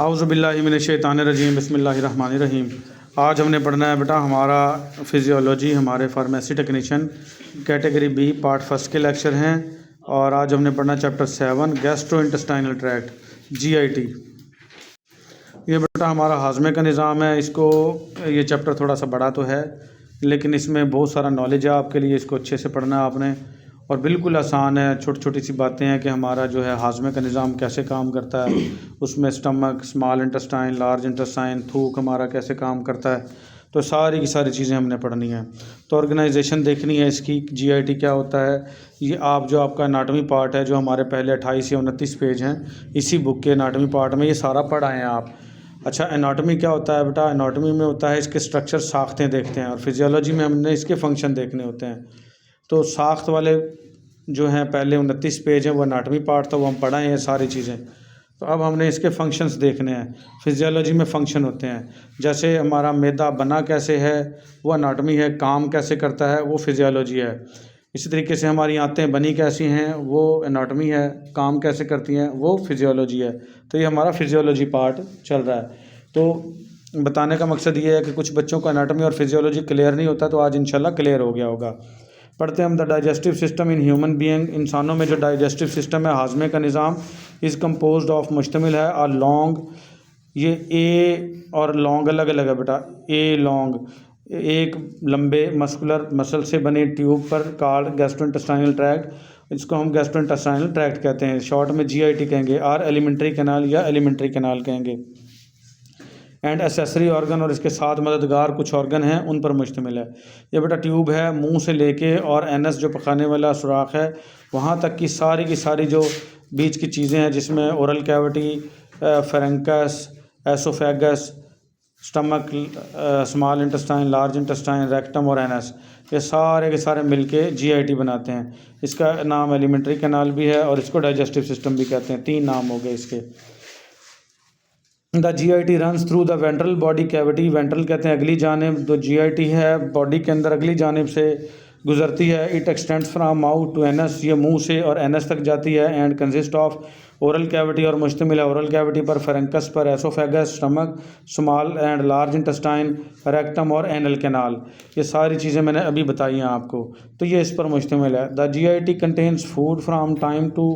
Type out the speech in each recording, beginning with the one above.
आउज़ुबिल्लाहि मिनश्शैतानिर्रजीम बिस्मिल्लाहिर्रहमानिर्रहीम। आज हमने पढ़ना है बेटा हमारा फ़िज़ियोलॉजी, हमारे pharmacy technician category B part first के लेक्चर हैं। और आज हमने पढ़ना चैप्टर 7 गैस्ट्रोइंटेस्टाइनल ट्रैक्ट GIT। ये बेटा हमारा हाजमे का निज़ाम है। इसको ये चैप्टर थोड़ा सा बड़ा तो है लेकिन इसमें बहुत सारा नॉलेज है आपके लिए। इसको अच्छे से पढ़ना है आपने और बिल्कुल आसान है। छोटी छोटी सी बातें हैं कि हमारा जो है हाजमे का निज़ाम कैसे काम करता है, उसमें stomach, small intestine, large intestine, थूक हमारा कैसे काम करता है, तो सारी की सारी चीज़ें हमने पढ़नी है। तो ऑर्गेनाइजेशन देखनी है इसकी, GIT क्या होता है। ये आप जो आपका एनाटॉमी पार्ट है जो हमारे पहले 28 या 29 पेज हैं इसी बुक के एनाटॉमी पार्ट में, ये सारा पढ़ आए हैं आप। अच्छा, एनाटॉमी क्या होता है बेटा? एनाटॉमी में होता है इसके स्ट्रक्चर, साख्तें देखते हैं, और फिजियोलॉजी में हमने इसके फंक्शन देखने होते हैं। तो साख्त वाले जो हैं पहले 29 पेज हैं वो एनाटॉमी पार्ट था, वो हम पढ़ाए हैं सारी चीज़ें। तो अब हमने इसके फंक्शंस देखने हैं। फिजियोलॉजी में फंक्शन होते हैं, जैसे हमारा मैदा बना कैसे है वो एनाटॉमी है, काम कैसे करता है वो फिजियोलॉजी है। इसी तरीके से हमारी आंतें बनी कैसी हैं वो एनाटॉमी है, काम कैसे करती हैं वो फिजियोलॉजी है। तो ये हमारा फिजियोलॉजी पार्ट चल रहा है। तो बताने का मकसद ये है कि कुछ बच्चों को एनाटॉमी और फिजियोलॉजी क्लियर नहीं होता, तो आज इंशाल्लाह क्लियर हो गया होगा। पढ़ते हैं हम। The digestive system in human being. इंसानों में जो डाइजेस्टिव सिस्टम है, हाजमे का निज़ाम, इज़ कम्पोज्ड ऑफ, मुश्तमिल है, और लॉन्ग, ये ए और लॉन्ग अलग अलग है बेटा। ए लॉन्ग, एक लंबे मस्कुलर मसल से बने ट्यूब पर कॉल्ड गैस्ट्रोइंटेस्टाइनल ट्रैक्ट। इसको हम गैस्ट्रोइंटेस्टाइनल ट्रैक्ट कहते हैं, शॉर्ट में GIT कहेंगे, और एलिमेंट्री कैनाल या एलिमेंट्री कैनाल कहेंगे। एंड एसेसरी ऑर्गन, और इसके साथ मददगार कुछ ऑर्गन हैं उन पर मुश्तमिल है। ये बेटा ट्यूब है, मुंह से लेके और एनस जो पखाने वाला सुराख है वहाँ तक की सारी जो बीच की चीज़ें हैं, जिसमें oral cavity, pharynx, oesophagus, stomach, small intestine, large intestine, rectum और एनस, ये सारे के सारे मिलके GIT बनाते हैं। इसका नाम एलिमेंट्री कैनाल भी है और इसको डाइजेस्टिव सिस्टम भी कहते हैं। 3 नाम हो गए इसके। The GIT runs through the ventral body cavity. Ventral कहते हैं अगली जानिब, तो GIT है बॉडी के अंदर अगली जानिब से गुजरती है। It extends from mouth to anus, ये मुंह से और एनस तक जाती है। And consist of oral cavity, और मुश्तमिल है ओरल कैविटी पर, फेरेंकस पर, oesophagus, stomach, small and large intestine, rectum और एनल कैनाल। ये सारी चीज़ें मैंने अभी बताई हैं आपको, तो ये इस पर मुश्तमिल है। The GIT contains food from time to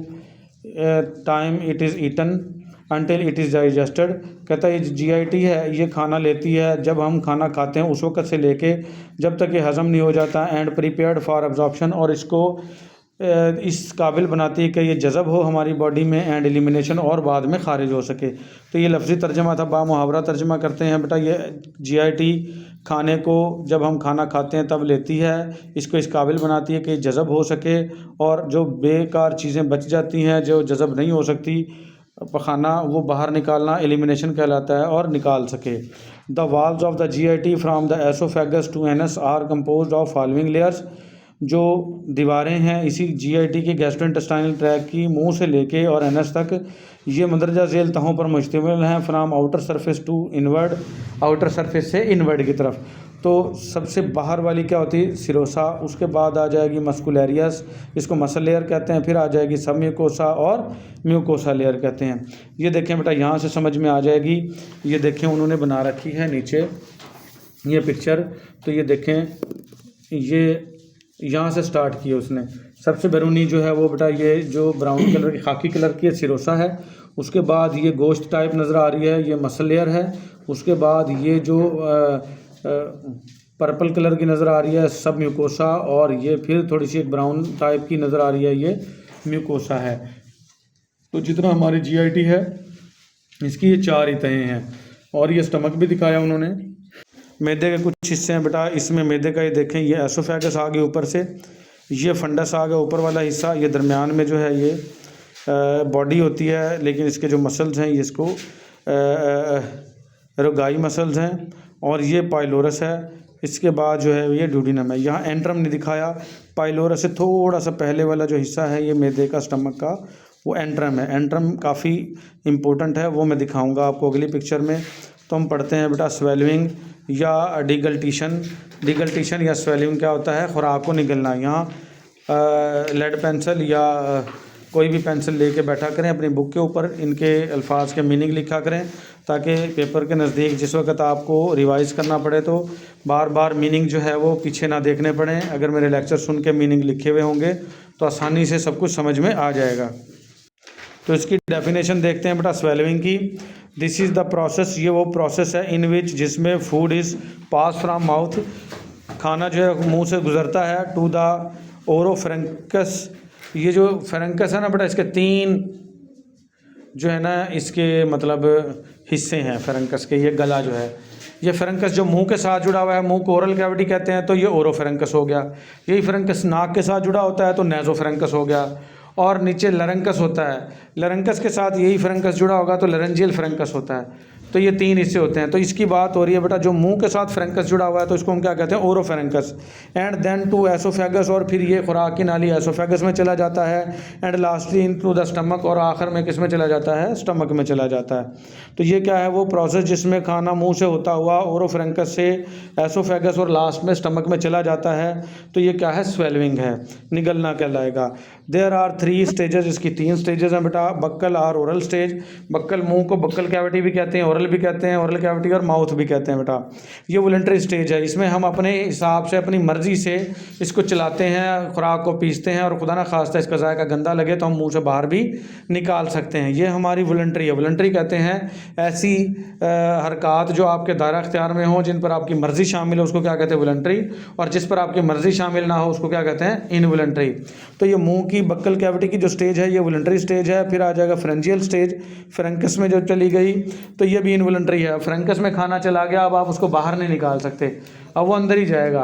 time it is eaten until it is digested. कहता है ये GIT है, ये खाना लेती है जब हम खाना खाते हैं उस वक़्त से लेके जब तक ये हज़म नहीं हो जाता। एंड प्रिपेयर्ड फॉर एब्जॉर्प्शन, और इसको इस काबिल बनाती है कि ये जज़ब हो हमारी बॉडी में, एंड एलिमिनेशन, और बाद में खारिज हो सके। तो ये लफ्ज़ी तर्जमा था, बामुहावरा तर्जमा करते हैं बेटा। ये GIT खाने को जब हम खाना खाते हैं तब लेती है, इसको इस काबिल बनाती है कि जज़ब हो सके, और जो बेकार चीज़ें बच जाती हैं जो जज़ब नहीं हो सकती पखाना, वो बाहर निकालना एलिमिनेशन कहलाता है, और निकाल सके। The walls of the GIT from the oesophagus to anus are composed of following layers. जो दीवारें हैं इसी GIT की गैस्ट्रोइंटेस्टाइनल ट्रैक्ट की, मुंह से लेके और एनस तक, ये मंदरजा झेल तहों पर मुश्तमिल हैं। From outer surface to inward, outer surface से इनवर्ड की तरफ। तो सबसे बाहर वाली क्या होती है? सिरोसा, उसके बाद आ जाएगी मस्कुलेरियस, इसको मसल लेयर कहते हैं, फिर आ जाएगी सब म्यूकोसा और म्यूकोसा लेयर कहते हैं। ये देखें बेटा, यहाँ से समझ में आ जाएगी। ये देखें उन्होंने बना रखी है नीचे ये पिक्चर, तो ये देखें, ये यहाँ से स्टार्ट किया उसने। सबसे बैरूनी जो है वो बेटा ये जो ब्राउन कलर की, खाकी कलर की सिरोसा है, उसके बाद ये गोश्त टाइप नज़र आ रही है, ये मसल लेयर है। उसके बाद ये जो पर्पल कलर की नज़र आ रही है सब म्यूकोसा, और ये फिर थोड़ी सी एक ब्राउन टाइप की नज़र आ रही है, ये म्यूकोसा है। तो जितना हमारी GIT है इसकी ये 4 ही तहें हैं। और ये स्टमक भी दिखाया उन्होंने। मैदे के कुछ हिस्से हैं बेटा, इसमें मैदे का ये देखें, ये एसोफेगस आ गया ऊपर से, ये फंडस आ गया ऊपर वाला हिस्सा, ये दरमियान में जो है ये बॉडी होती है, लेकिन इसके जो मसल्स हैं ये इसको रोगाई मसल्स हैं, और ये पाइलोरस है। इसके बाद जो है ये ड्यूडिनम है। यहाँ एंट्रम नहीं दिखाया, पाइलोरस से थोड़ा सा पहले वाला जो हिस्सा है ये मैदे का, स्टमक का, वो एंट्रम है। एंट्रम काफ़ी इम्पोर्टेंट है, वो मैं दिखाऊंगा आपको अगली पिक्चर में। तो हम पढ़ते हैं बेटा स्वेलिंग या डिगल्टीशन। डिगल्टीशन या स्वेलिंग क्या होता है? खुराक को निगलना। यहाँ लेड पेंसिल या कोई भी पेंसिल लेके बैठा करें, अपनी बुक के ऊपर इनके अल्फाज के मीनिंग लिखा करें, ताकि पेपर के नज़दीक जिस वक्त आपको रिवाइज़ करना पड़े तो बार बार मीनिंग जो है वो पीछे ना देखने पड़े। अगर मेरे लेक्चर सुन के मीनिंग लिखे हुए होंगे तो आसानी से सब कुछ समझ में आ जाएगा। तो इसकी डेफिनेशन देखते हैं बेटा स्वेलविंग की। दिस इज़ द प्रोसेस, ये वो प्रोसेस है इन विच जिसमें food is pass from mouth, खाना जो है मुंह से गुजरता है, टू द ओरोफ्रेंकस। ये जो फ्रेंकस है ना बेटा, इसके 3 जो है ना इसके मतलब हिस्से हैं फ्रेंकस के। ये गला जो है, ये फ्रेंकस जो मुंह के साथ जुड़ा हुआ है, मुंह को ओरल कैविटी कहते हैं, तो ये ओरोफ्रेंकस हो गया। यही फ्रेंकस नाक के साथ जुड़ा होता है तो नेजोफ्रेंकस हो गया। और नीचे लरंकस होता है, लरंकस के साथ यही फ्रेंकस जुड़ा होगा तो लरेंजियल फ्रेंकस होता है। तो ये 3 हिस्से होते हैं। तो इसकी बात हो रही है बेटा जो मुंह के साथ फ्रेंकस जुड़ा हुआ है तो इसको हम क्या कहते हैं, ओरोफ्रेंकस। एंड देन टू एसोफेगस, और फिर ये खुराक की नाली एसोफेगस में चला जाता है। And lastly into the stomach, और आखिर में किस में चला जाता है, स्टमक में चला जाता है। तो ये क्या है, वो प्रोसेस जिसमें खाना मुंह से होता हुआ ओरोफ्रेंकस से एसोफेगस और लास्ट में स्टमक में चला जाता है। तो ये क्या है, स्वेलविंग है, निगलना कहलाएगा। देयर आर 3 स्टेजेस, इसकी 3 स्टेजेस हैं बेटा। Buccal or oral stage, buccal मुंह को बक्कल कैविटी भी कहते हैं, ओरल भी कहते हैं, ओरल कैविटी और माउथ भी कहते हैं बेटा। ये वॉलंटरी स्टेज है, इसमें हम अपने हिसाब से अपनी मर्ज़ी से इसको चलाते हैं, खुराक को पीसते हैं, और खुदा ना खास्ता इसका जायका गंदा लगे तो हम मुंह से बाहर भी निकाल सकते हैं। ये हमारी वॉलंटरी है। वॉलंटरी कहते हैं ऐसी हरकत जो आपके दायरा अख्तियार में हो, जिन पर आपकी मर्ज़ी शामिल हो, उसको क्या कहते हैं, वॉलंटरी। और जिस पर आपकी मर्ज़ी शामिल ना हो उसको क्या कहते हैं, इनवॉलंटरी। तो ये मुंह की बक्कल कैविटी की जो स्टेज है ये वॉलंटरी स्टेज है। फिर आ जाएगा फ्रेंजियल स्टेज, फ्रेंकस में जो चली गई तो ये भी इनवॉलंटरी है। फ्रेंकस में खाना चला गया, अब आप उसको बाहर नहीं निकाल सकते, अब वो अंदर ही जाएगा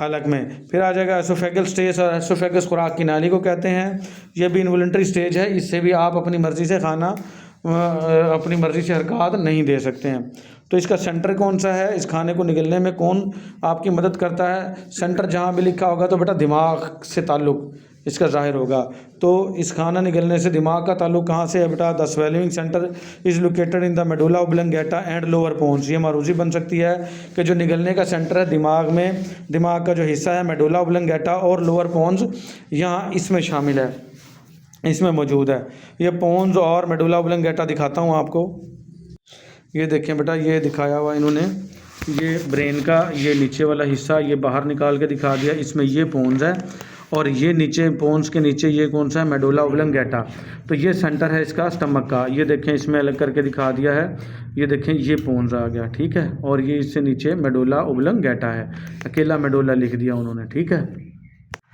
हलक में। फिर आ जाएगा एसोफेगल स्टेज, और एसोफेगस खुराक की नाली को कहते हैं, ये भी इनवॉलंटरी स्टेज है। इससे भी आप अपनी मर्ज़ी से खाना, अपनी मर्ज़ी से हरकत नहीं दे सकते हैं। तो इसका सेंटर कौन सा है, इस खाने को निगलने में कौन आपकी मदद करता है? सेंटर जहाँ भी लिखा होगा तो बेटा दिमाग से ताल्लुक़ इसका ज़ाहिर होगा। तो इस खाना निगलने से दिमाग का ताल्लुक़ कहाँ से है बेटा? The swallowing centre is located in the medulla oblongata and lower pons. ये मारूजी बन सकती है कि जो निगलने का सेंटर है दिमाग में, दिमाग का जो हिस्सा है मेडुला ओब्लंगेटा और लोअर पोन्स यहाँ इसमें शामिल है, इसमें मौजूद है। ये पोन्स और मेडुला ओब्लंगेटा दिखाता हूँ आपको। ये देखें बेटा, ये दिखाया हुआ इन्होंने, ये ब्रेन का ये नीचे वाला हिस्सा ये बाहर निकाल के दिखा दिया। इसमें ये पोन्स है और ये नीचे पोन्स के नीचे ये कौन सा है, मेडुला ओब्लंगेटा। तो ये सेंटर है इसका स्टमक का। ये देखें इसमें अलग करके दिखा दिया है, ये देखें ये पोन्स आ गया, ठीक है। और ये इससे नीचे मेडुला ओब्लंगेटा है, अकेला मेडुला लिख दिया उन्होंने, ठीक है।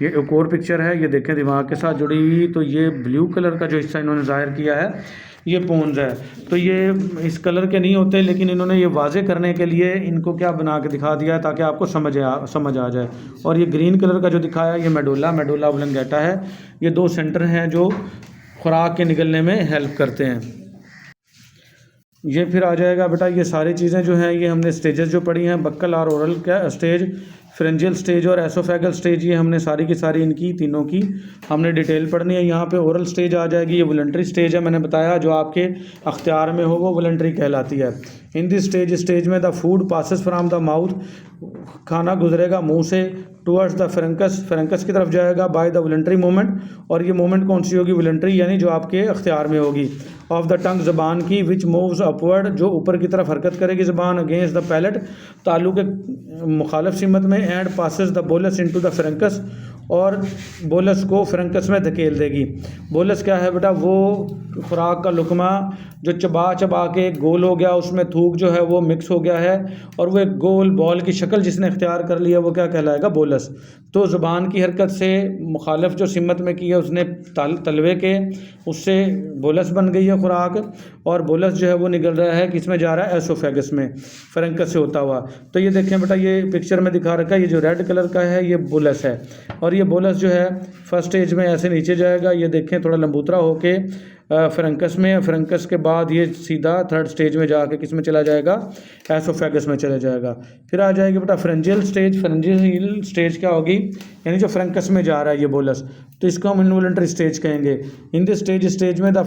ये एक और पिक्चर है, ये देखें दिमाग के साथ जुड़ी हुई। तो ये ब्लू कलर का जो हिस्सा इन्होंने ज़ाहिर किया है ये पोन्स है। तो ये इस कलर के नहीं होते, लेकिन इन्होंने ये वाजे करने के लिए इनको क्या बना के दिखा दिया है ताकि आपको समझ आ जाए। और ये ग्रीन कलर का जो दिखाया ये मेडुला ओब्लंगेटा है। ये 2 सेंटर हैं जो खुराक के निगलने में हेल्प करते हैं। ये फिर आ जाएगा बेटा, ये सारी चीज़ें जो हैं ये हमने स्टेजेस जो पढ़ी हैं, बक्कल और ओरल का स्टेज, फ्रेंजियल स्टेज और एसोफेगल स्टेज, ये हमने सारी की सारी इनकी तीनों की हमने डिटेल पढ़नी है। यहाँ पे ओरल स्टेज आ जाएगी, ये वॉलंटरी स्टेज है, मैंने बताया जो आपके अख्तियार में हो वो वॉलंटरी कहलाती है। इन दिस स्टेज में the food passes from the mouth, खाना गुजरेगा मुंह से, टूवर्ड्स द फ्रेंकस की तरफ जाएगा बाय द वॉलंटरी मूवमेंट। और ये मूवमेंट कौन सी होगी, वॉलंटरी, यानी जो आपके अख्तियार में होगी। ऑफ द टंग, ज़बान की, विच मूव्स अपवर्ड, जो ऊपर की तरफ हरकत करेगी ज़बान, अगेंस्ट द पैलेट, तालु के मुखालिफ सिमत में, and passes the bolus into the pharynx, और बोलस को फ्रेंकस में धकेल देगी। बोलस क्या है बेटा, वो खुराक का लुकमा जो चबा चबा के गोल हो गया, उसमें थूक जो है वो मिक्स हो गया है और वो एक गोल बॉल की शक्ल जिसने इख्तियार कर लिया वो क्या कहलाएगा, बोलस। तो ज़ुबान की हरकत से मुखालिफ जो सिमत में की है उसने तलवे के, उससे बोलस बन गई है खुराक, और बोलस जो है वो निकल रहा है किस में जा रहा है, एसोफेगस में, फ्रेंकस से होता हुआ। तो ये देखें बेटा, ये पिक्चर में दिखा रखा है, ये जो रेड कलर का है ये बोलस है, और ये बोलस जो है फर्स्ट स्टेज में ऐसे नीचे जाएगा, ये देखें थोड़ा लंबूतरा होके फ्रेंकस में, फ्रेंकस के बाद ये सीधा 3rd स्टेज में जाके किस में चला जाएगा, एसोफेगस में चला जाएगा। फिर आ जाएगी बेटा फ्रेंजियल स्टेज। फ्रेंजियल स्टेज क्या होगी, यानी जो फ्रेंकस में जा रहा है ये बोलस, तो इसको हम इनवॉलंटरी स्टेज कहेंगे। इन दिस स्टेज में the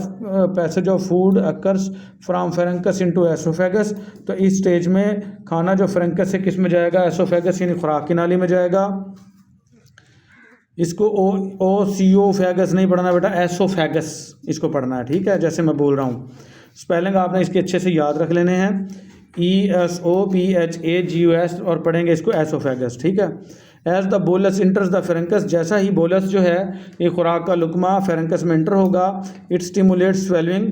passage of food occurs from pharynx into oesophagus. तो इस स्टेज में खाना जो फ्रेंकस से किस में जाएगा, एसोफेगस यानी खुराक की नाली में जाएगा। इसको ओसियोफेगस नहीं पढ़ना बेटा, एसोफेगस इसको पढ़ना है, ठीक है, जैसे मैं बोल रहा हूँ। स्पेलिंग आपने इसके अच्छे से याद रख लेने हैं, ESOPHAGUS, और पढ़ेंगे इसको एसोफेगस, ठीक है। As the bolus enters the pharynx, जैसा ही बोलस जो है ये खुराक का लुकमा फेरेंकस में इंटर होगा, it stimulate swelling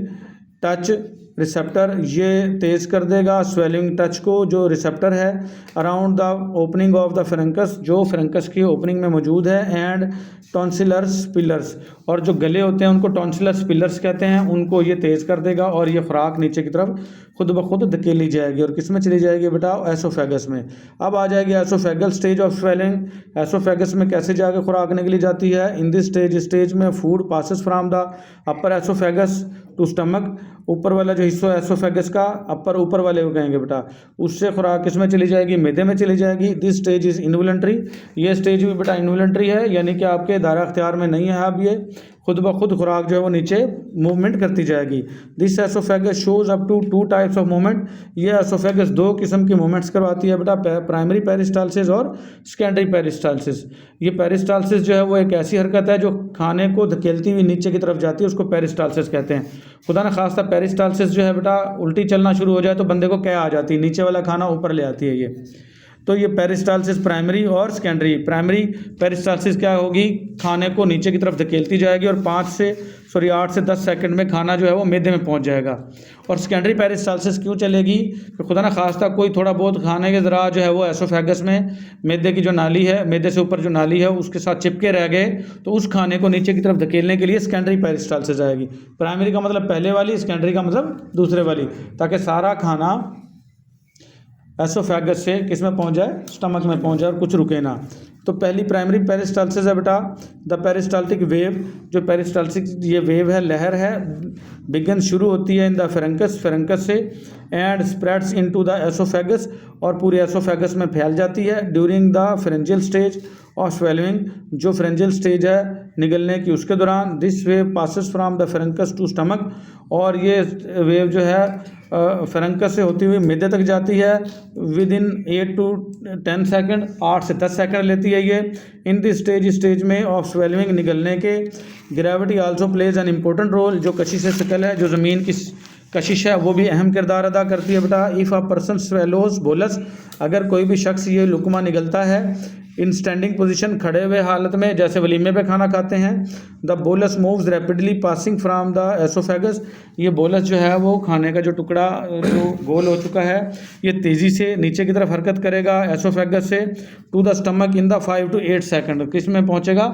touch receptor, ये तेज़ कर देगा स्वेलिंग टच को, जो रिसेप्टर है around the opening of the pharynx, जो फेरेंकस की ओपनिंग में मौजूद है, एंड टॉन्सिलर्स पिलर्स, और जो गले होते हैं उनको टॉन्सिलर्स पिलर्स कहते हैं, उनको ये तेज़ कर देगा और ये खुराक नीचे की तरफ खुद ब खुद धकेली जाएगी, और किस में चली जाएगी बेटा, एसोफेगस में। अब आ जाएगी oesophageal stage of swallowing. Oesophagus में कैसे जाकर खुराक निकली जाती है, इन दिस स्टेज में food passes from the upper oesophagus to stomach, ऊपर वाला जो हिस्सा एसोफेगस का, अपर ऊपर वाले को कहेंगे बेटा, उससे खुराक किस में चली जाएगी, मैदे में चली जाएगी। दिस स्टेज इज़ इनवॉलंटरी, ये स्टेज भी बेटा इनवॉलंटरी है, यानी कि आपके दायरा अख्तियार में नहीं है, अब ये खुद ब खुद खुराक जो है वो नीचे मूवमेंट करती जाएगी। This oesophagus shows up to 2 types of movement, ये एसोफेगस 2 किस्म की मूवमेंट्स करवाती है बेटा, प्राइमरी पेरिस्टालसिस और सेकेंडरी पेरिस्टालसिस। ये पेरिस्टालसिस जो है वो एक ऐसी हरकत है जो खाने को धकेलती हुई नीचे की तरफ जाती है, उसको पेरिस्टालसिस कहते हैं। खुदा न खास्ता पेरिस्टालसिस जो है बेटा उल्टी चलना शुरू हो जाए तो बंदे को क्या आ जाती है, नीचे वाला खाना ऊपर ले आती है ये। तो ये पेरिस्टालसिस प्राइमरी और सेकेंडरी। प्राइमरी पेरिस्टालसिस क्या होगी, खाने को नीचे की तरफ धकेलती जाएगी और 8 से 10 सेकंड में खाना जो है वो मैदे में पहुंच जाएगा। और सेकेंडरी पेरिस्टालसिस क्यों चलेगी, तो खुदा ना खास्ता कोई थोड़ा बहुत खाने के ज़रा जो है वो एसोफेगस में मैदे की जो नाली है, मैदे से ऊपर जो नाली है उसके साथ चिपके रह गए, तो उस खाने को नीचे की तरफ धकेलने के लिए सेकेंडरी पेरिस्टालसिस आएगी। प्राइमरी का मतलब पहले वाली, सेकेंडरी का मतलब दूसरे वाली, ताकि सारा खाना एसोफेगस से किस में पहुंच जाए, स्टमक में पहुंच जाए और कुछ रुके ना। तो पहली प्राइमरी पेरिस्टालसिस है बेटा द पेरिस्टाल्टिक वेव, जो पेरिस्टाल्टिक ये वेव है, लहर है, बिगन शुरू होती है इन द फेरेंकस से, and spreads into the oesophagus, और पूरे एसोफेगस में फैल जाती है during the pharyngeal stage of swallowing, जो फेरेंजियल स्टेज है निगलने की उसके दौरान। This wave passes from the pharynx to stomach, और ये वेव जो है फेरेंकस से होती हुई मैदे तक जाती है विद इन 8 to 10 सेकंड, 8 से 10 सेकंड लेती है ये। इन दिस स्टेज में ऑफ स्वेलिंग निगलने के, gravity also plays an important role, जो कशिश शकल है, जो ज़मीन की कशिश है, वो भी अहम किरदार अदा करती है बेटा। If a person swallows bolus, अगर कोई भी शख्स ये लुकमा निगलता है इन स्टैंडिंग पोजीशन, खड़े हुए हालत में, जैसे वलीमे पे खाना खाते हैं, the bolus moves rapidly passing from the oesophagus, ये बोलस जो है वो खाने का जो टुकड़ा जो गोल हो चुका है ये तेज़ी से नीचे की तरफ हरकत करेगा एसोफेगस से to the stomach in the 5 to 8 second, किस में पहुंचेगा,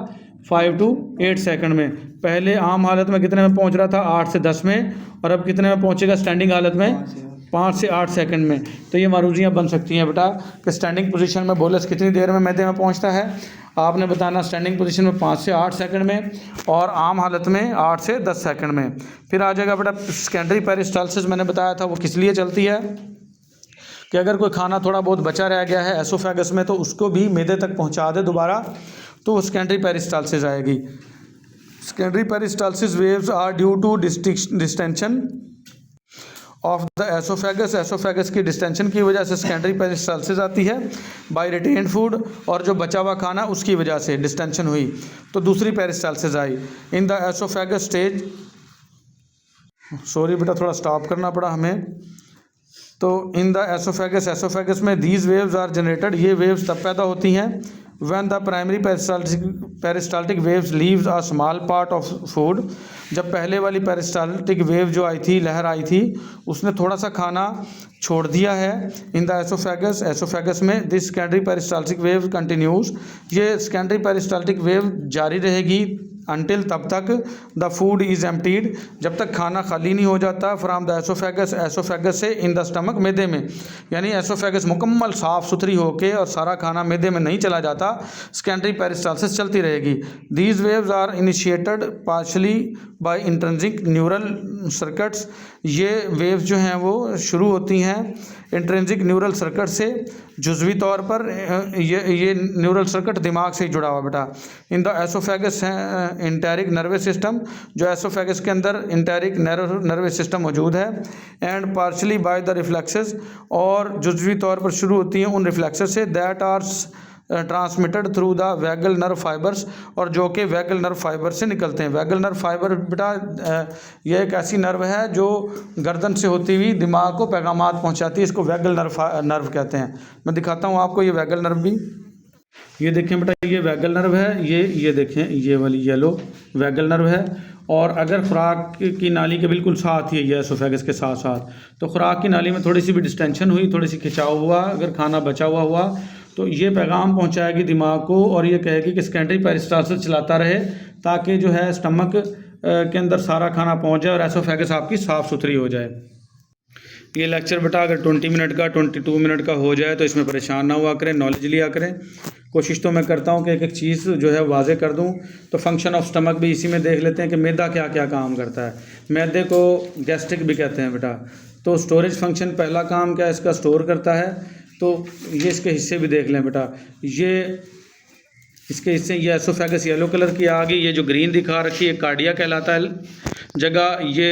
5 to 8 सेकंड में। पहले आम हालत में कितने में पहुंच रहा था, 8 से 10 में, और अब कितने में पहुंचेगा स्टैंडिंग हालत में, 5 से 8 सेकंड में। तो ये मारूजियाँ बन सकती हैं बेटा कि स्टैंडिंग पोजीशन में बोलस कितनी देर में मैदे में पहुंचता है, आपने बताना स्टैंडिंग पोजीशन में 5 से 8 सेकंड में, और आम हालत में 8 से 10 सेकंड में। फिर आ जाएगा बेटा सेकेंडरी पेरिस्टालसिस, मैंने बताया था वो किस लिए चलती है कि अगर कोई खाना थोड़ा बहुत बचा रह गया है एसोफेगस में तो उसको भी मैदे तक पहुँचा दे दोबारा, तो वो सेकेंडरी पेरिस्टालसिस आएगी। Secondary peristalsis waves are due to distension of the oesophagus की डिस्टेंशन की वजह से सेकेंडरी पेरिस्टालसिस आती है, बाय रिटेन्ड फूड, और जो बचा हुआ खाना उसकी वजह से डिस्टेंशन हुई तो दूसरी peristalsis I. In the oesophagus stage, sorry बेटा थोड़ा स्टॉप करना पड़ा हमें, तो इन द एसोफेगस में दीज वेव्स आर जनरेटेड, ये वेव्स तब पैदा होती हैं when the primary peristaltic waves leaves a small part of food, जब पहले वाली पेरिस्टाल्टिक वेव जो आई थी, लहर आई थी, उसने थोड़ा सा खाना छोड़ दिया है इन द एसोफेगस में। This secondary peristaltic wave continues, ये सेकेंडरी पेरिस्टाल्टिक वेव जारी रहेगी अनटिल, तब तक द फूड इज़ एम्प्टीड, जब तक खाना खाली नहीं हो जाता, फ्राम द एसोफेगस से इन द स्टमक, मैदे में, यानी एसोफेगस मुकम्मल साफ़ सुथरी होके और सारा खाना मैदे में नहीं चला जाता, सेकेंडरी पेरिस्टालसिस चलती रहेगी। These waves are initiated partially by intrinsic neural circuits, ये वेव्स जो हैं वो शुरू होती हैं इंट्रिंसिक न्यूरल सर्किट से, जुज़वी तौर पर ये न्यूरल सर्किट दिमाग से ही जुड़ा हुआ बेटा। In the oesophagus enteric nervous system, जो एसोफेगस के अंदर इंटेरिक नर्वस सिस्टम मौजूद है, and partially by the reflexes, और जुज़वी तौर पर शुरू होती हैं उन रिफ्लेक्सेस से, that are transmitted through the vagal nerve fibres, और जो कि वैगल नर्व फाइबर से निकलते हैं। वैगल नर्व फाइबर बेटा यह एक ऐसी नर्व है जो गर्दन से होती हुई दिमाग को पैगामात पहुंचाती है, इसको वैगल नर्व कहते हैं। मैं दिखाता हूं आपको ये वैगल नर्व भी। ये देखें बेटा, ये वैगल नर्व है, ये देखें, ये वाली येलो वैगल नर्व है। और अगर खुराक की नाली के बिल्कुल साथ ही है एसोफेगस के साथ साथ, तो खुराक की नाली में थोड़ी सी भी डिस्टेंशन हुई, थोड़ी सी खिंचाव हुआ, अगर खाना बचा हुआ तो ये पैगाम पहुंचाएगी दिमाग को और ये कहेगी कि सेकेंडरी पेरिस्टालसिस चलाता रहे, ताकि जो है स्टमक के अंदर सारा खाना पहुंच जाए और एसोफेगस आपकी साफ़ सुथरी हो जाए। ये लेक्चर बेटा अगर 20 मिनट का 22 मिनट का हो जाए तो इसमें परेशान ना हुआ करें, नॉलेज लिया करें। कोशिश तो मैं करता हूँ कि एक एक चीज़ जो है वाजे कर दूँ। तो फंक्शन ऑफ स्टमक भी इसी में देख लेते हैं कि मैदा क्या क्या काम करता है। मैदे को गैस्ट्रिक भी कहते हैं बेटा। तो स्टोरेज फंक्शन पहला काम क्या है, इसका स्टोर करता है। तो ये इसके हिस्से भी देख लें बेटा। ये इसके हिस्से, ये एसोफेगस येलो कलर की आ गई, ये जो ग्रीन दिखा रखी है कार्डिया कहलाता है जगह, ये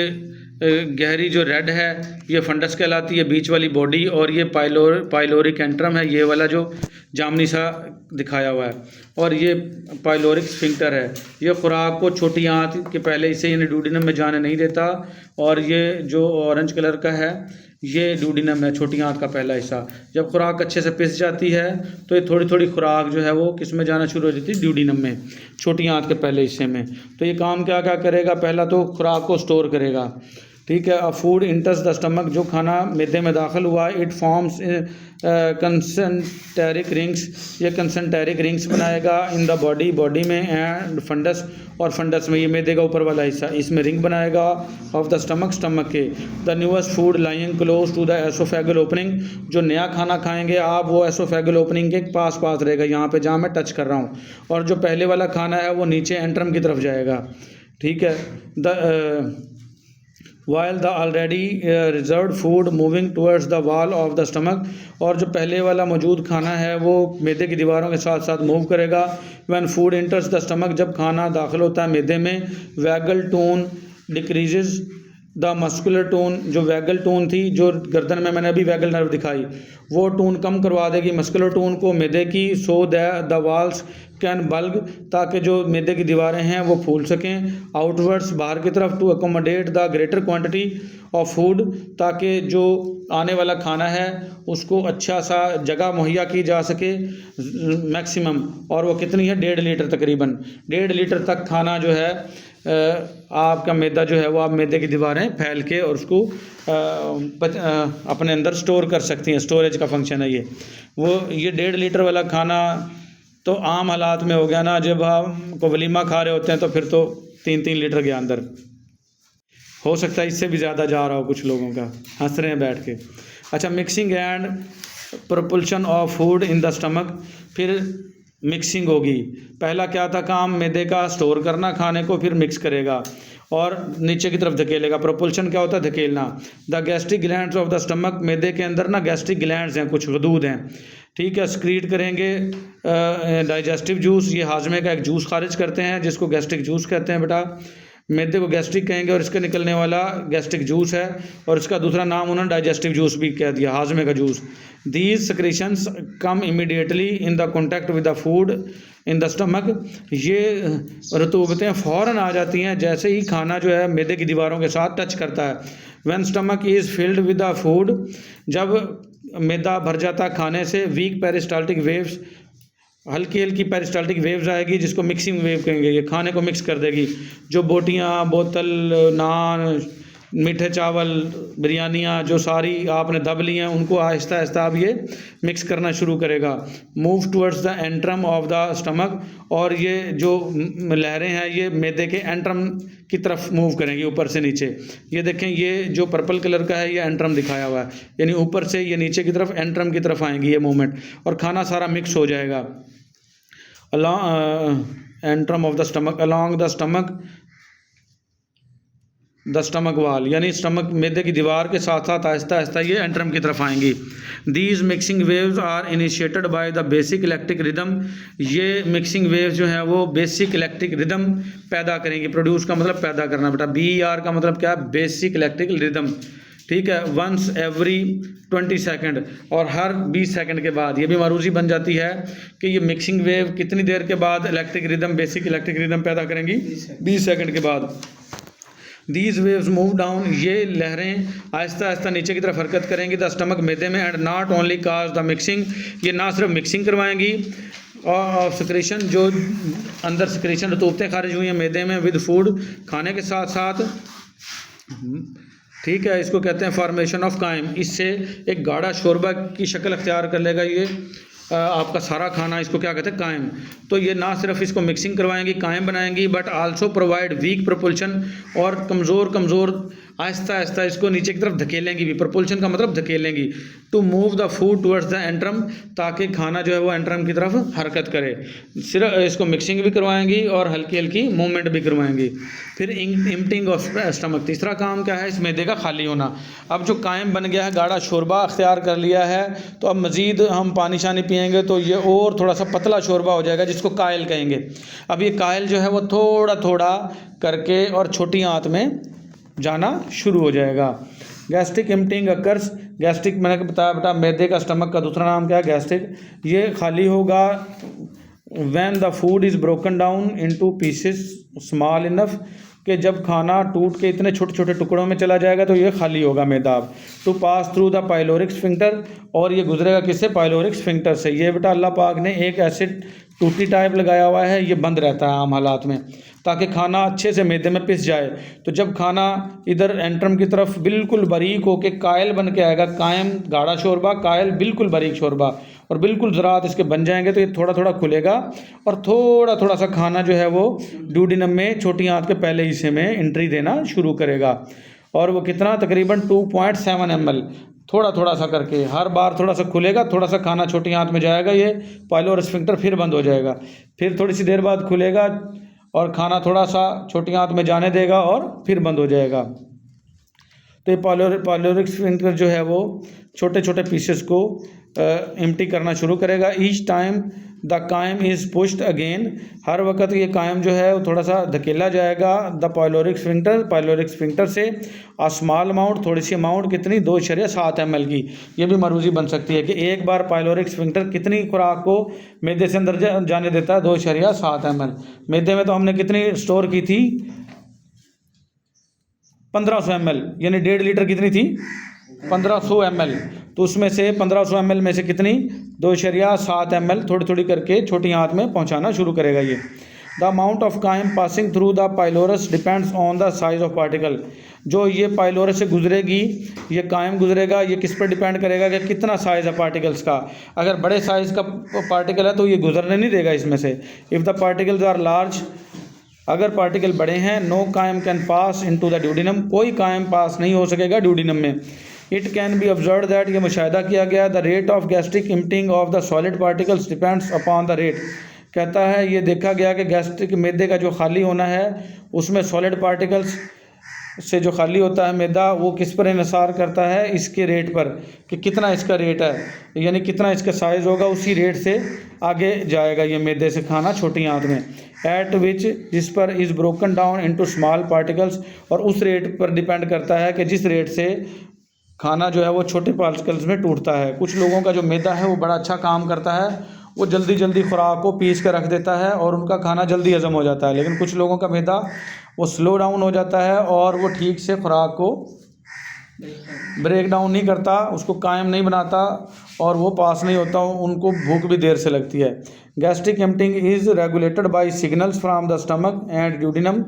गहरी जो रेड है ये फंडस कहलाती है, बीच वाली बॉडी, और ये पाइलोरिक एंट्रम है, ये वाला जो जामनी सा दिखाया हुआ है, और ये पाइलोरिक स्फिंक्टर है। ये खुराक को छोटी आंत के पहले इसे यानी ड्यूडिनम में जाने नहीं देता, और ये जो ऑरेंज कलर का है ये ड्यूडिनम है, छोटी आंत का पहला हिस्सा। जब खुराक अच्छे से पिस जाती है तो ये थोड़ी थोड़ी खुराक जो है वो किस में जाना शुरू हो जाती है, ड्यूडिनम में, छोटी आंत के पहले हिस्से में। तो ये काम क्या क्या करेगा, पहला तो खुराक को स्टोर करेगा, ठीक है। फूड इंटर्स द स्टमक, जो खाना मैदे में दाखिल हुआ, इट फॉर्म्स कंसेंट्रिक रिंग्स, ये कंसेंट्रिक रिंग्स बनाएगा इन द बॉडी में, एंड फंडस, और फंडस में ये मैदे का ऊपर वाला हिस्सा, इसमें रिंग बनाएगा ऑफ द स्टमक के। The newest food lying close to the oesophageal opening, जो नया खाना खाएंगे आप वो एसोफेगल ओपनिंग के पास रहेगा, यहाँ पे जहाँ मैं टच कर रहा हूँ, और जो पहले वाला खाना है वो नीचे एंट्रम की तरफ जाएगा, ठीक है। while the already reserved food moving towards the wall of the stomach, और जो पहले वाला मौजूद खाना है वो मैदे की दीवारों के साथ साथ मूव करेगा। when food enters the stomach, जब खाना दाखिल होता है मैदे में, vagal tone decreases the muscular tone, जो वैगल टोन थी जो गर्दन में मैंने अभी वैगल नर्व दिखाई, वो टोन कम करवा देगी मस्कुलर टोन को मैदे की। So the walls can bulge, ताकि जो मैदे की दीवारें हैं वो फूल सकें आउटवर्ड्स, बाहर की तरफ, to accommodate the greater quantity of food, ताकि जो आने वाला खाना है उसको अच्छा सा जगह मुहैया की जा सके मैक्सिमम। और वो कितनी है, 1.5 लीटर, तकरीबन 1.5 लीटर तक खाना जो है आपका मैदा जो है वो आप मैदे की दीवारें फैल के और उसको अपने अंदर स्टोर कर सकती हैं। स्टोरेज का फंक्शन है ये। ये 1.5 लीटर वाला खाना तो आम हालात में हो गया ना, जब हम को वलीमा खा रहे होते हैं तो फिर तो 3-3 लीटर के अंदर हो सकता है, इससे भी ज़्यादा जा रहा हो कुछ लोगों का, हंस रहे हैं बैठ के। अच्छा, mixing and propulsion of food in the stomach, फिर मिक्सिंग होगी। पहला क्या था काम, मैदे का स्टोर करना खाने को, फिर मिक्स करेगा और नीचे की तरफ धकेलेगा। प्रोपल्शन क्या होता है, धकेलना। The gastric glands of the stomach, मैदे के अंदर ना गैस्ट्रिक ग्लैंड्स हैं, कुछ गदूद हैं, ठीक है, स्क्रीट करेंगे डाइजेस्टिव जूस, ये हाजमे का एक जूस खारिज करते हैं जिसको गैस्ट्रिक जूस कहते हैं बेटा। मैदे को गैस्ट्रिक कहेंगे और इसका निकलने वाला गैस्ट्रिक जूस है, और इसका दूसरा नाम उन्होंने डाइजेस्टिव जूस भी कह दिया, हाजमे का juice. These secretions come immediately in the contact with the food in the stomach, ये रतूबतें फ़ौरन आ जाती हैं जैसे ही खाना जो है मैदे की दीवारों के साथ टच करता है। When stomach is filled with the food, जब मैदा भर जाता है खाने से, वीक पेरिस्टाल्टिक वेव्स, हल्की हल्की पेरिस्टाल्टिक वेव्स आएगी जिसको मिक्सिंग वेव कहेंगे, ये खाने को मिक्स कर देगी। जो बोटियाँ, बोतल, नान, मीठे चावल, बिरयानियाँ जो सारी आपने दब ली हैं उनको आहिस्ता आहिस्ता अब ये मिक्स करना शुरू करेगा। Move towards the antrum of the stomach, और ये जो लहरें हैं ये मैदे के एंट्रम की तरफ मूव करेंगी, ऊपर से नीचे। ये देखें, ये जो पर्पल कलर का है ये एंट्रम दिखाया हुआ है, यानी ऊपर से ये नीचे की तरफ एंट्रम की तरफ आएंगी ये मूवमेंट, और खाना सारा मिक्स हो जाएगा। Antrum of the stomach along the stomach वाल, यानी स्टमक मैदे की दीवार के साथ साथ आहिस्ता आहिस्ता ये एंट्रम की तरफ आएंगी। These mixing waves are initiated by the basic electric rhythm, ये मिक्सिंग वेव्स जो हैं वो बेसिक इलेक्ट्रिक रिदम पैदा करेंगी। प्रोड्यूस का मतलब पैदा करना बेटा, BER का मतलब क्या है, बेसिक इलेक्ट्रिक रिदम, ठीक है, वंस एवरी 20 सेकंड, और हर 20 सेकंड के बाद। ये भी मारूजी बन जाती है कि ये मिक्सिंग वेव कितनी देर के बाद electric rhythm, basic electric rhythm पैदा करेंगी, 20 सेकंड के बाद। दीज वेव्स मूव डाउन, ये लहरें आहिस्ता आहिस्ता नीचे की तरफ हरकत करेंगी द स्टमक, मैदे में, and not only cause the mixing, ये ना सिर्फ मिक्सिंग करवाएंगी और सिक्रेशन, जो अंदर सिक्रेशन रतूबतें खारिज हुई हैं मैदे में विद फूड, खाने के साथ साथ, ठीक है, इसको कहते हैं फॉर्मेशन ऑफ कायम, इससे एक गाढ़ा शोरबा की शक्ल अख्तियार कर लेगा ये आपका सारा खाना, इसको क्या कहते हैं, कायम। तो ये ना सिर्फ इसको मिक्सिंग करवाएंगी, कायम बनाएंगी, but also provide weak propulsion, और कमज़ोर आहिस्ता आहिस्ता इसको नीचे की तरफ धकेलेंगी भी, प्रपोल्शन का मतलब धकेलेंगी, to move the food towards the antrum, ताकि खाना जो है वो एंट्रम की तरफ हरकत करे। सिर्फ इसको मिक्सिंग भी करवाएंगी और हल्की हल्की मूवमेंट भी करवाएंगी। फिर इम्पटिंग ऑफ स्टमक, तीसरा काम क्या है, इस मैदे का खाली होना। अब जो कायम बन गया है, गाढ़ा शोरबा अख्तियार कर लिया है, तो अब मज़ीद हम पानी शानी पिएंगे तो ये और थोड़ा सा पतला शोरबा हो जाएगा, जिसको कायल कहेंगे। अब ये कायल जो है वो थोड़ा थोड़ा करके और छोटी आंत में जाना शुरू हो जाएगा। गैस्ट्रिक एम्पटिंग अकर्स, गैस्ट्रिक मैंने बताया बेटा मैदे का स्टमक का दूसरा नाम क्या है, गैस्ट्रिक। ये खाली होगा when the food is broken down into pieces small enough, कि जब खाना टूट के इतने छोटे छोटे टुकड़ों में चला जाएगा तो ये खाली होगा मैदा। To pass through the pyloric sphincter, और ये गुजरेगा किससे, पाइलोरिक स्फिंक्टर से। ये बेटा अल्लाह पाक ने एक ऐसे टूटी टाइप लगाया हुआ है, ये बंद रहता है आम हालात में, ताकि खाना अच्छे से मैदे में पिस जाए। तो जब खाना इधर एंट्रम की तरफ बिल्कुल बारीक होके कायल बन के आएगा, कायम गाढ़ा शोरबा, कायल बिल्कुल बारीक शोरबा, और बिल्कुल ज़रात इसके बन जाएंगे, तो ये थोड़ा थोड़ा खुलेगा और थोड़ा थोड़ा सा खाना जो है वो ड्यूडिनम में छोटी आंत के पहले हिस्से में एंट्री देना शुरू करेगा। और वो कितना, तकरीबन 2.7 ml, थोड़ा थोड़ा सा करके हर बार थोड़ा सा खुलेगा, थोड़ा सा खाना छोटी आंत में जाएगा, ये पाइलोर स्फिंक्टर फिर बंद हो जाएगा, फिर थोड़ी सी देर बाद खुलेगा और खाना थोड़ा सा छोटी आंत में जाने देगा और फिर बंद हो जाएगा। तो ये पाइलोरिक स्फिंक्टर जो है वो छोटे छोटे पीसेस को एम्प्टी करना शुरू करेगा। ईच टाइम द कायम इज़ पुश्ड अगेन, हर वक्त ये कायम जो है वो थोड़ा सा धकेला जाएगा द पाइलोरिक स्फिंक्टर से। आ स्मॉल अमाउंट, थोड़ी सी अमाउंट, कितनी, 2.7 ml की। ये भी मरूजी बन सकती है कि एक बार पाइलोरिक स्फिंक्टर कितनी खुराक को मैदे से अंदर जाने देता है, 2.7 ml। मैदे में तो हमने कितनी स्टोर की थी, 1500 ml, यानी 1.5 लीटर कितनी थी, 1500 ml। तो उसमें से 1500 ml में से कितनी, 2.7 ml थोड़ी थोड़ी करके छोटी आंत में पहुंचाना शुरू करेगा ये। द अमाउंट ऑफ कायम passing through the pylorus depends on the size of particle, जो ये पाइलोरस से गुजरेगी, ये कायम गुजरेगा, ये किस पर डिपेंड करेगा कि कितना साइज़ है पार्टिकल्स का। अगर बड़े साइज़ का पार्टिकल है तो ये गुजरने नहीं देगा इसमें से। If the particles are large, अगर पार्टिकल बड़े हैं, no chyme can pass into the duodenum, कोई कायम पास नहीं हो सकेगा ड्यूडिनम में। It can be observe that, ये मुशाहिदा किया गया, the rate of gastric emptying of the solid particles depends upon the rate. कहता है ये देखा गया कि गैस्ट्रिक मैदे का जो खाली होना है उसमें सॉलिड पार्टिकल्स से जो खाली होता है मैदा, वो किस पर इन्हिसार करता है, इसके रेट पर, कि कितना इसका रेट है, यानी कितना इसका साइज़ होगा, उसी रेट से आगे जाएगा ये मैदे से खाना छोटी आंत में। एट विच, जिस पर is broken down into small particles, और उस रेट पर डिपेंड करता है कि जिस रेट से खाना जो है वो छोटे पार्टिकल्स में टूटता है। कुछ लोगों का जो मैदा है वो बड़ा अच्छा काम करता है, वो जल्दी जल्दी खुराक को पीस कर रख देता है और उनका खाना जल्दी हजम हो जाता है। लेकिन कुछ लोगों का मैदा वो स्लो डाउन हो जाता है और वो ठीक से खुराक को ब्रेक डाउन नहीं करता, उसको कायम नहीं बनाता और वो पास नहीं होता, उनको भूख भी देर से लगती है। Gastric emptying is regulated by signals from the stomach and duodenum.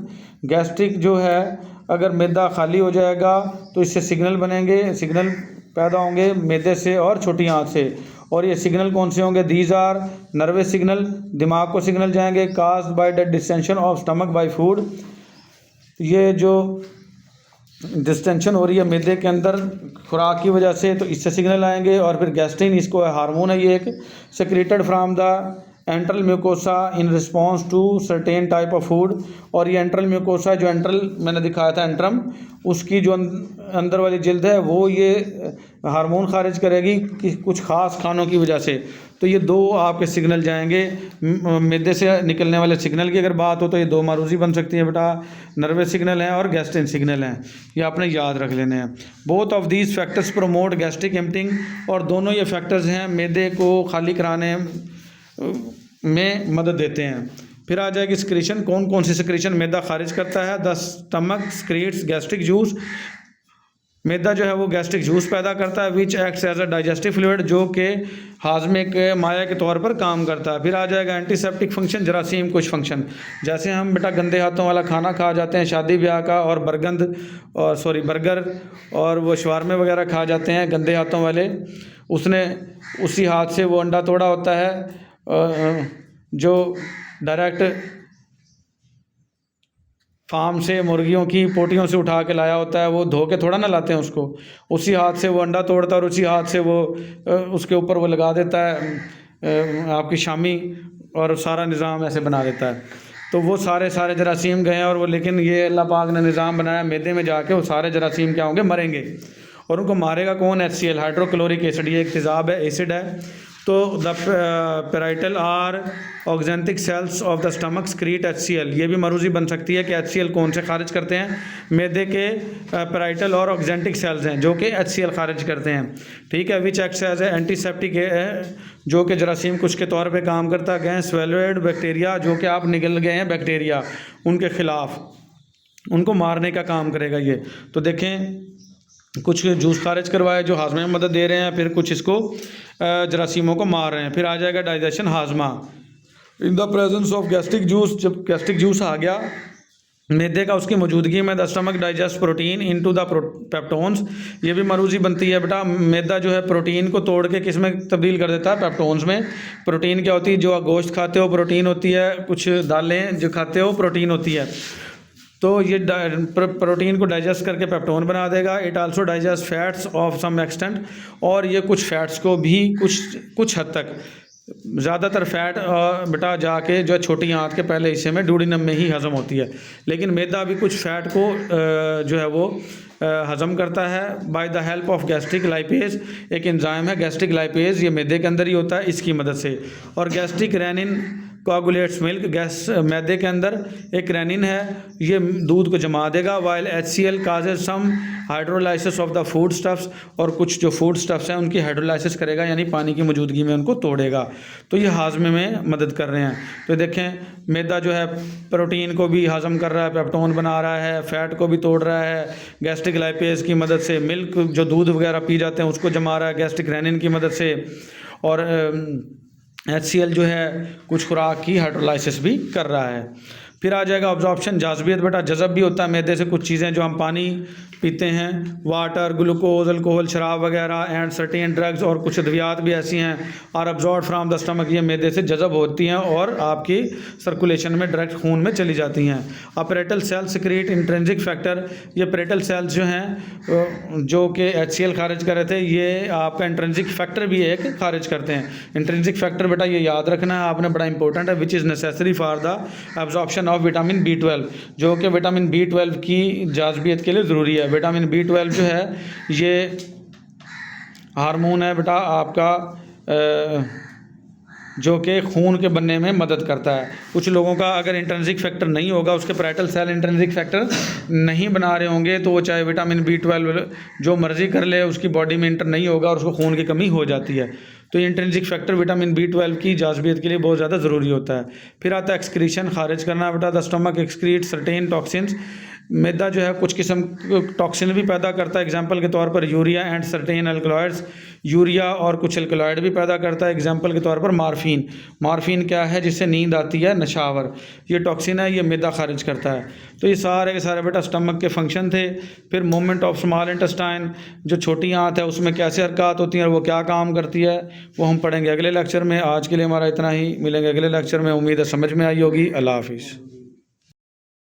Gastric जो है, अगर मैदा खाली हो जाएगा तो इससे सिग्नल बनेंगे, सिग्नल पैदा होंगे मैदे से और छोटी आंत से। और ये सिग्नल कौन से होंगे, दीज आर नर्वस सिग्नल, दिमाग को सिग्नल जाएंगे, caused by the distension of stomach by food. ये जो डिस्टेंशन हो रही है मैदे के अंदर खुराक की वजह से, तो इससे सिग्नल आएंगे। और फिर गैस्ट्रिन, इसको हार्मोन है ये एक, secreted from the antral mucosa in response to certain type of food. और ये एंट्रल म्यूकोसा, जो एंट्रल मैंने दिखाया था एंट्रम, उसकी जो अंदर वाली जिल्द है वो ये हार्मोन खारिज करेगी कि कुछ ख़ास खानों की वजह से। तो ये दो आपके सिग्नल जाएंगे। मैदे से निकलने वाले सिग्नल की अगर बात हो तो ये दो मारूजी बन सकती है बेटा, नर्वस सिग्नल हैं और गैस्ट्रिन सिग्नल हैं, ये आपने याद रख लेने हैं। Both of these factors promote gastric emptying, और दोनों ये फैक्टर्स हैं मैदे को खाली कराने में मदद देते हैं। फिर आ जाएगी सिक्रीशन, कौन कौन सी सिक्रीशन मैदा खारिज करता है। The stomach secretes gastric juice, मैदा जो है वो गैस्ट्रिक जूस पैदा करता है, which acts as a digestive fluid, जो कि हाजमे के माया के तौर पर काम करता है। फिर आ जाएगा एंटीसेप्टिक फंक्शन, जरासीम कुछ फंक्शन, जैसे हम बेटा गंदे हाथों वाला खाना खा जाते हैं शादी ब्याह का, और बर्गर और वो शवारमे वगैरह खा जाते हैं गंदे हाथों वाले, उसने उसी हाथ से वो अंडा तोड़ा होता है जो डायरेक्ट फार्म से मुर्गियों की पोटियों से उठा के लाया होता है, वो धो के थोड़ा ना लाते हैं उसको, उसी हाथ से वो अंडा तोड़ता है और उसी हाथ से वो उसके ऊपर वो लगा देता है आपकी शामी, और सारा निज़ाम ऐसे बना देता है। तो वो सारे जरासीम गए हैं, और वो लेकिन ये अल्लाह पाक ने निज़ाम बनाया मैदे में जाके वो सारे जरासीम क्या होंगे, मरेंगे। और उनको मारेगा कौन, HCl हाइड्रोक्लोरिक एसिड, ये एक तेज़ाब है, एसिड है। तो the parietal or oxyntic cells of the stomach secrete HCl, ये भी मरूजी बन सकती है कि HCl कौन से खारिज करते हैं, मैदे के पेराइटल और ऑक्जेंटिक सेल्स हैं जो कि HCl खारिज करते हैं, ठीक है। विच एक्ट्स एज एंटीसेप्टिक, जो कि जरासीम कुछ के तौर पे काम करता है। अगेंस्ट वेलोइड बैक्टीरिया, जो कि आप निकल गए हैं बैक्टीरिया, उनके ख़िलाफ़ उनको मारने का काम करेगा ये। तो देखें, कुछ जूस खारिज करवाए जो हाजमे में मदद दे रहे हैं, फिर कुछ इसको जरासीमों को मार रहे हैं। फिर आ जाएगा डाइजेशन, हाजमा। In the presence of gastric juice, जब गैस्ट्रिक जूस आ गया मैदे का, उसकी मौजूदगी में the stomach digest protein into the peptones, ये भी मरूजी बनती है बेटा। मैदा जो है प्रोटीन को तोड़ के किस में तब्दील कर देता है, पेप्टोन्स में। प्रोटीन क्या होती है, जो गोश्त खाते हो प्रोटीन होती है, कुछ दालें जो खाते हो प्रोटीन होती है, तो ये प्रोटीन को डाइजेस्ट करके पेप्टोन बना देगा। It also digest fats of some extent, और ये कुछ फैट्स को भी कुछ हद तक, ज़्यादातर फ़ैट बेटा जाके जो छोटी आंत के पहले हिस्से में डूडिनम में ही हज़म होती है, लेकिन मैदा भी कुछ फ़ैट को जो है वो हज़म करता है by the help of gastric lipase. एक एंजाइम है गैस्ट्रिक लाइपेज, ये मैदे के अंदर ही होता है, इसकी मदद से। और गैस्ट्रिक रेनिन कोआगुलेट्स मिल्क, गैस मैदे के अंदर एक रेनिन है, ये दूध को जमा देगा। While HCl causes some hydrolysis of the food stuffs, और कुछ जो फूड स्टफ्स हैं उनकी हाइड्रोलाइसिस करेगा, यानी पानी की मौजूदगी में उनको तोड़ेगा। तो ये हाजमे में मदद कर रहे हैं। तो देखें, मैदा जो है प्रोटीन को भी हज़म कर रहा है, पेप्टोन बना रहा है, फ़ैट को भी तोड़ रहा है गैस्ट्रिक लाइपेज की मदद से। मिल्क जो दूध वगैरह पी जाते हैं उसको जमा रहा है गैस्ट्रिक रेनिन की मदद से। और HCl जो है कुछ खुराक की हाइड्रोलाइसिस भी कर रहा है। फिर आ जाएगा ऑब्जॉर्प्शन, जाज़बियत बेटा, जज़ब भी होता है मैदे से कुछ चीज़ें जो हम पानी पीते हैं, वाटर, ग्लूकोज, अल्कोहल, शराब वगैरह, एंड सर्टेन ड्रग्स, और कुछ अद्वियात भी ऐसी हैं, are absorb from the stomach, ये मैदे से जज़ब होती हैं और आपकी सर्कुलेशन में डायरेक्ट खून में चली जाती हैं। अपरेटल सेल्स सिक्रीट इंट्रिंसिक फैक्टर, ये पेरेटल सेल्स जो हैं जो कि HCl खारिज कर रहे थे, ये आपका इंट्रिंसिक फैक्टर भी एक खारिज करते हैं। इंट्रिंसिक फैक्टर बेटा ये याद रखना है आपने, बड़ा इंपॉर्टेंट है, which is necessary for the absorption of vitamin B12, जो कि विटामिन B12 की जाज़बियत के लिए ज़रूरी है। विटामिन B12 जो है ये हार्मोन है बेटा आपका, जो कि खून के बनने में मदद करता है। कुछ लोगों का अगर इंट्रिंसिक फैक्टर नहीं होगा, उसके पैरेटल सेल इंट्रिंसिक फैक्टर नहीं बना रहे होंगे, तो वो चाहे विटामिन B12 जो मर्ज़ी कर ले, उसकी बॉडी में इंटर नहीं होगा और उसको खून की कमी हो जाती है। तो इंट्रिंसिक फैक्टर विटामिन B12 की जाज़बियत के लिए बहुत ज़्यादा ज़रूरी होता है। फिर आता है एक्सक्रीशन, खारिज करना बेटा। The stomach excrete certain toxins, मैदा जो है कुछ किस्म टॉक्सिन भी पैदा करता है, एग्जांपल के तौर पर urea and certain alkaloids, urea और कुछ अल्कलॉइड भी पैदा करता है, एग्जांपल के तौर पर मार्फिन। मार्फिन क्या है, जिससे नींद आती है, नशावर, ये टॉक्सिन है, ये मैदा खारिज करता है। तो ये सारे के सारे बेटा स्टमक के फंक्शन थे। फिर मूवमेंट ऑफ स्मॉल इंटेस्टाइन, जो छोटी आंत है उसमें कैसे हरकत होती हैं और वो क्या काम करती है, वो हम पढ़ेंगे अगले लेक्चर में। आज के लिए हमारा इतना ही, मिलेंगे अगले लेक्चर में। उम्मीद है समझ में आई होगी। अल्लाह हाफिज़।